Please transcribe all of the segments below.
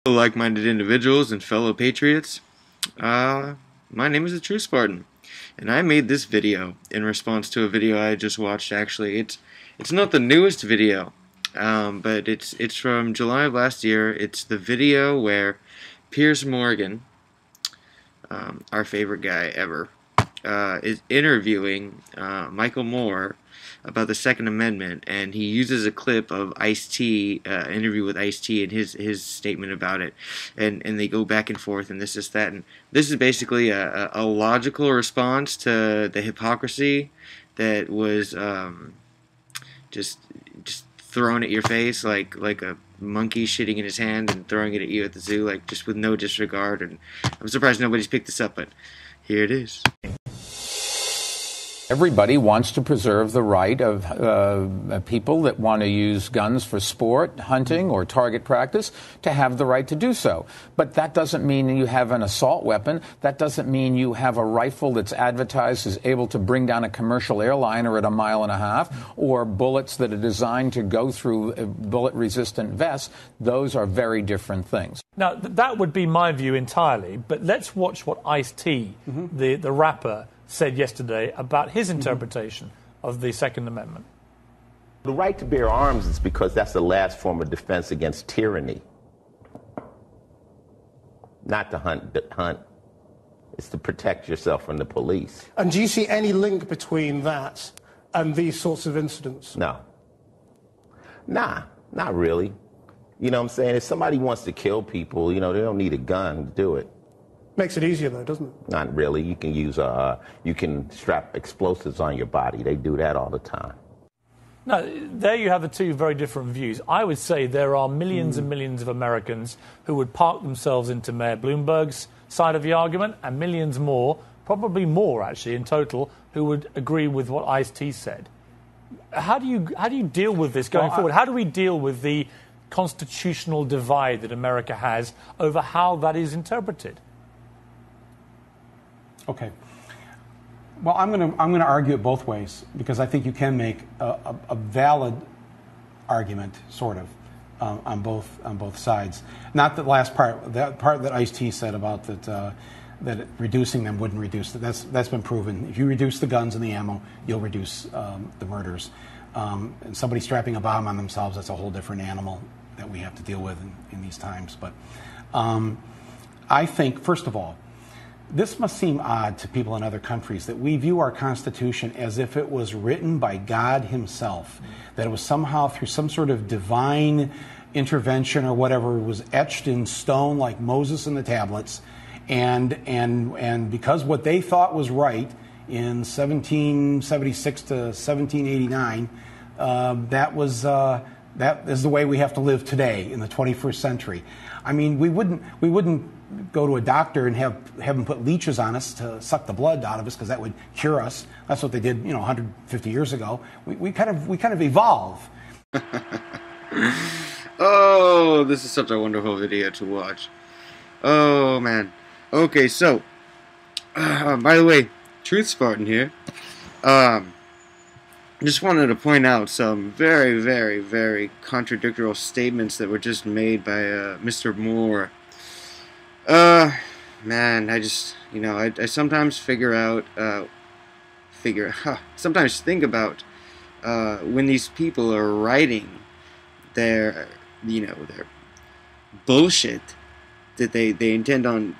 Like-minded individuals and fellow patriots. My name is the True Spartan, and I made this video in response to a video I just watched. Actually, it's not the newest video, but it's from July of last year. It's the video where Piers Morgan, our favorite guy ever, is interviewing Michael Moore about the Second Amendment, and he uses a clip of Ice-T, interview with Ice-T, and his statement about it, and they go back and forth, and this is that, and this is basically a logical response to the hypocrisy that was just thrown at your face like a monkey shitting in his hand and throwing it at you at the zoo, like just with no disregard. And I'm surprised nobody's picked this up, but here it is. Everybody wants to preserve the right of people that want to use guns for sport, hunting, or target practice to have the right to do so. But that doesn't mean you have an assault weapon. That doesn't mean you have a rifle that's advertised as able to bring down a commercial airliner at 1.5 miles, or bullets that are designed to go through bullet-resistant vests. Those are very different things. Now, that would be my view entirely, but let's watch what Ice-T, the rapper, said yesterday about his interpretation of the Second Amendment. The right to bear arms is because that's the last form of defense against tyranny. Not to hunt. It's to protect yourself from the police. And do you see any link between that and these sorts of incidents? No. Nah, not really. You know what I'm saying? If somebody wants to kill people, they don't need a gun to do it. Makes it easier, though, doesn't it? Not really. You can use you can strap explosives on your body. They do that all the time. Now, there you have the two very different views. I would say there are millions and millions of Americans who would park themselves into Mayor Bloomberg's side of the argument, and millions more, probably more actually in total, who would agree with what Ice-T said. How do you deal with this going forward? How do we deal with the constitutional divide that America has over how that is interpreted? Okay. Well, I'm going to argue it both ways, because I think you can make a valid argument, sort of, on both sides. Not the last part, that part that Ice-T said about that reducing them wouldn't reduce it. That's been proven. If you reduce the guns and the ammo, you'll reduce the murders. And somebody strapping a bomb on themselves, that's a whole different animal that we have to deal with in these times. But I think, first of all, this must seem odd to people in other countries that we view our Constitution as if it was written by God himself, that it was somehow through some sort of divine intervention or whatever, was etched in stone like Moses in the tablets, and because what they thought was right in 1776 to 1789, that is the way we have to live today in the 21st century. I mean, we wouldn't go to a doctor and have him put leeches on us to suck the blood out of us, because that would cure us. That's what they did, 150 years ago. We kind of evolve. Oh, this is such a wonderful video to watch. Oh man. Okay, so by the way, Truth Spartan here. Just wanted to point out some very, very, very contradictory statements that were just made by Mr. Moore. Man, I just, I sometimes sometimes think about when these people are writing their bullshit that they intend on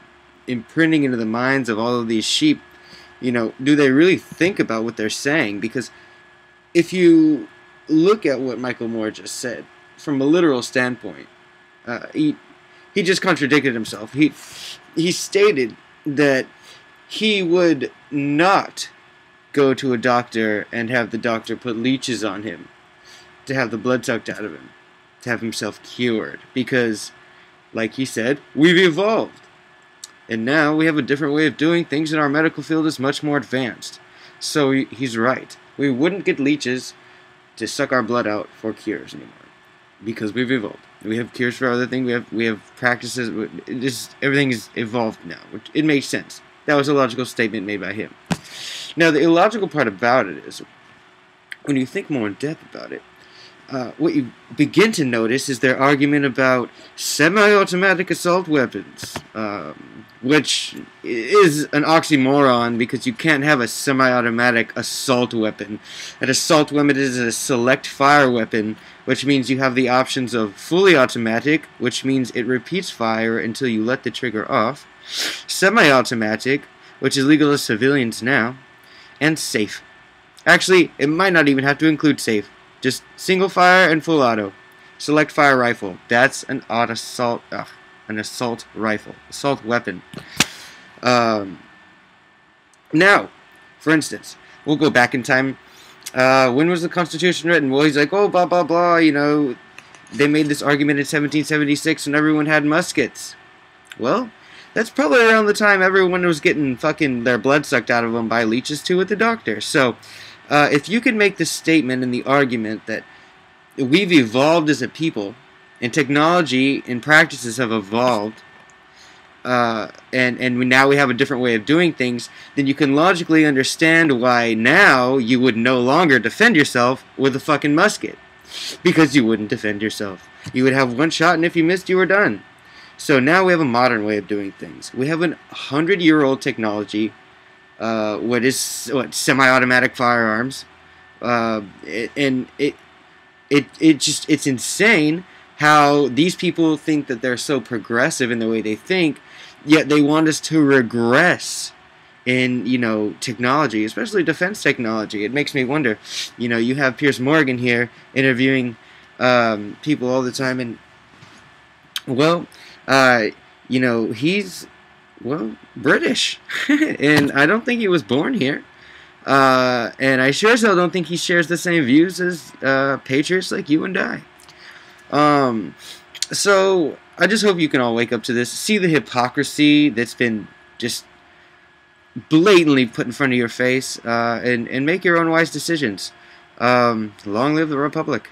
imprinting into the minds of all of these sheep. Do they really think about what they're saying? Because if you look at what Michael Moore just said from a literal standpoint, he just contradicted himself. He stated that he would not go to a doctor and have the doctor put leeches on him to have the blood sucked out of him, to have himself cured, because, like he said, we've evolved. And now we have a different way of doing things, and our medical field is much more advanced. So he's right. We wouldn't get leeches to suck our blood out for cures anymore, because we've evolved. We have cures for other things. We have practices. Everything is evolved now. It makes sense. That was a logical statement made by him. Now, the illogical part about it is, when you think more in depth about it, what you begin to notice is their argument about semi-automatic assault weapons, which is an oxymoron because you can't have a semi-automatic assault weapon. An assault weapon is a select fire weapon, which means you have the options of fully automatic, which means it repeats fire until you let the trigger off, semi-automatic, which is legal to civilians now, and safe. Actually, it might not even have to include safe. Just single fire and full auto. Select fire rifle. That's an assault rifle. Assault weapon. Now, for instance, we'll go back in time. When was the Constitution written? Well, he's like, oh, blah, blah, blah, you know, they made this argument in 1776 when everyone had muskets. Well, that's probably around the time everyone was getting fucking their blood sucked out of them by leeches too at the doctor. So, if you can make the statement and the argument that we've evolved as a people, and technology and practices have evolved, and now we have a different way of doing things, then you can logically understand why now you would no longer defend yourself with a fucking musket. Because you wouldn't defend yourself. You would have one shot, and if you missed, you were done. So now we have a modern way of doing things. We have an 100-year-old technology, semi-automatic firearms, and it's insane how these people think that they're so progressive in the way they think, yet they want us to regress in, you know, technology, especially defense technology. It makes me wonder, you know, you have Piers Morgan here interviewing people all the time, and, well, you know, he's, well, British, and I don't think he was born here, and I sure as hell don't think he shares the same views as patriots like you and I. So I just hope you can all wake up to this, see the hypocrisy that's been just blatantly put in front of your face, and make your own wise decisions. Long live the Republic.